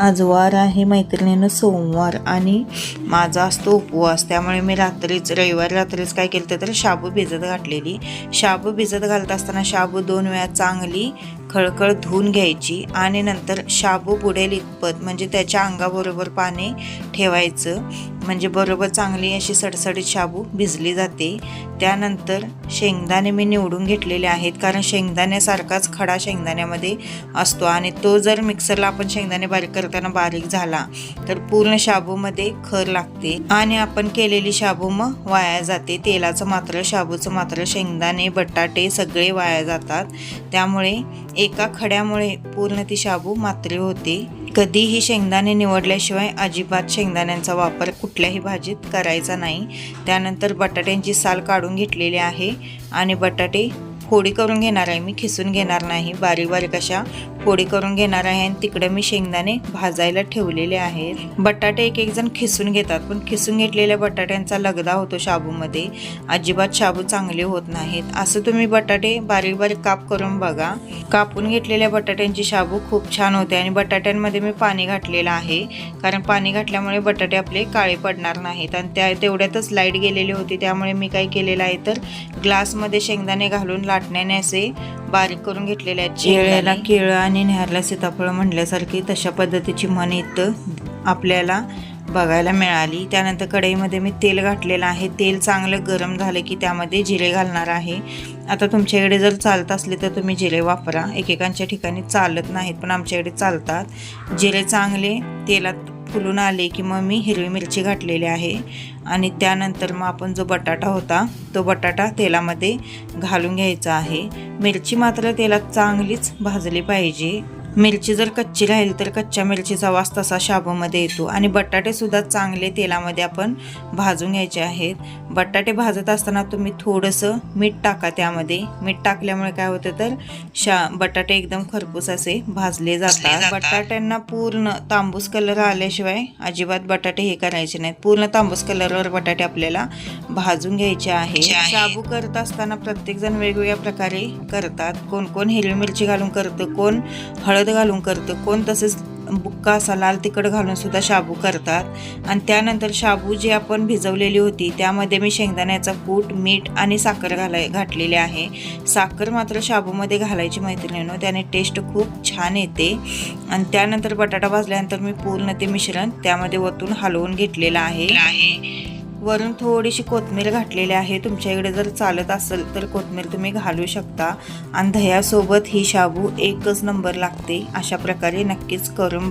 आज वार आहे मैत्रिणीनं सोमवार आणि माझा असतो उपवास, त्यामुळे मी रविवारी रात्रीच काय केलं तर शाबू भिजत घातलेली. शाबू भिजत घालत असताना शाबू 2 वेळा चांगली खळखळ धुवून घ्यायची आणि नंतर शाबू बुडेल इतपत म्हणजे त्याच्या अंगाबरोबर पाणी ठेवायचं, म्हणजे बरोबर चांगली अशी सडसडीत शाबू भिजली जाते. त्यानंतर शेंगदाणे मी निवडून घेतलेले आहेत, कारण शेंगदाण्यासारखाच खडा शेंगदाण्यामध्ये असतो आणि तो जर मिक्सरला आपण शेंगदाणे बारीक करताना बारीक झाला तर पूर्ण शाबूमध्ये खर लागते आणि आपण केलेली शाबू मग वाया जाते. तेलाचं मात्र, शाबूचं मात्र, शेंगदाणे, बटाटे सगळे वाया जातात. त्यामुळे एका खड्यामुळे पूर्ण ती शाबू मात्र होते. कधीही शेंगदाणे निवडल्याशिवाय अजिबात शेंगदाण्यांचा वापर कुठल्याही भाजीत करायचा नाही. त्यानंतर बटाट्यांची साल काढून घेतलेली आहे आणि बटाटे फोडी करून घेणार आहे, मी खिसून घेणार नाही, बारीक बारीक अशा फोडी करून घेणार आहे. आणि तिकडे मी शेंगदाणे भाजायला ठेवलेले आहेत. बटाटे एक जण खिसून घेतात, पण खिसून घेतलेल्या बटाट्यांचा लगदा होतो शाबूमध्ये, अजिबात शाबू चांगले होत नाहीत. असं तुम्ही बटाटे बारीक बारीक काप करून बघा. कापून घेतलेल्या बटाट्यांची शाबू खूप छान होते. आणि बटाट्यांमध्ये मी पाणी घातलेलं आहे, कारण पाणी घातल्यामुळे बटाटे आपले काळे पडणार नाहीत. आणि तेवढ्यातच लाईट गेलेली होती, त्यामुळे मी काय केलेलं आहे तर ग्लासमध्ये शेंगदाणे घालून लाटण्याने असे बारीक करून घेतलेले आहेत. केळ्याला केळं आणि न्यारला सीताफळ म्हटल्यासारखी तशा पद्धतीची म्हण इथं आपल्याला बघायला मिळाली. त्यानंतर कढईमध्ये मी तेल घातलेलं आहे. तेल चांगलं गरम झालं की त्यामध्ये जिरे घालणार आहे. आता तुमच्याकडे जर चालत असले तर तुम्ही जिरे वापरा, एकेकांच्या ठिकाणी चालत नाहीत पण आमच्याकडे चालतात. जिरे चांगले तेलात फुलून आले की मग मी हिरवी मिरची घातलेली आहे आणि त्यानंतर मग आपण जो बटाटा होता तो बटाटा तेलामध्ये घालून घ्यायचा आहे. मिरची मात्र तेलात चांगलीच भाजली पाहिजे. मिरची जर कच्ची राहील तर कच्च्या मिरचीचा वास तसा शाबूमध्ये येतो. आणि बटाटे सुद्धा चांगले तेलामध्ये आपण भाजून घ्यायचे आहेत. बटाटे भाजत असताना तुम्ही थोडंसं मीठ टाका त्यामध्ये. मीठ टाकल्यामुळे काय होतं तर बटाटे एकदम खरपूस असे भाजले जातात. बटाट्यांना पूर्ण तांबूस कलर आल्याशिवाय अजिबात बटाटे हे करायचे नाहीत. पूर्ण तांबूस कलरवर बटाटे आपल्याला भाजून घ्यायचे आहे. शाबू करत असताना प्रत्येक जण वेगवेगळ्या प्रकारे करतात. कोण कोण हिरवी मिरची घालून करतं, कोण हळद घालून करतं, कोण तसेच बुक्का असा लाल तिखट घालून सुद्धा शाबू करतात. आणि त्यानंतर शाबू जी आपण भिजवलेली होती त्यामध्ये मी शेंगदाण्याचा कूट, मीठ आणि साखर घातलेली आहे. साखर मात्र शाबूमध्ये घालायची मैत्रिणींनो, त्याने टेस्ट खूप छान येते. आणि त्यानंतर बटाटा भाजल्यानंतर मी पूर्ण ते मिश्रण त्यामध्ये ओतून हलवून घेतलेलं आहे. वरून थोडीशी कोथिंबीर घातलेली आहे. तुमच्याकडे जर चालत असेल तर कोथिंबीर तुम्ही घालू शकता. आणि दह्यासोबत ही शाबू एकच नंबर लागते. अशा प्रकारे नक्कीच करून बघा.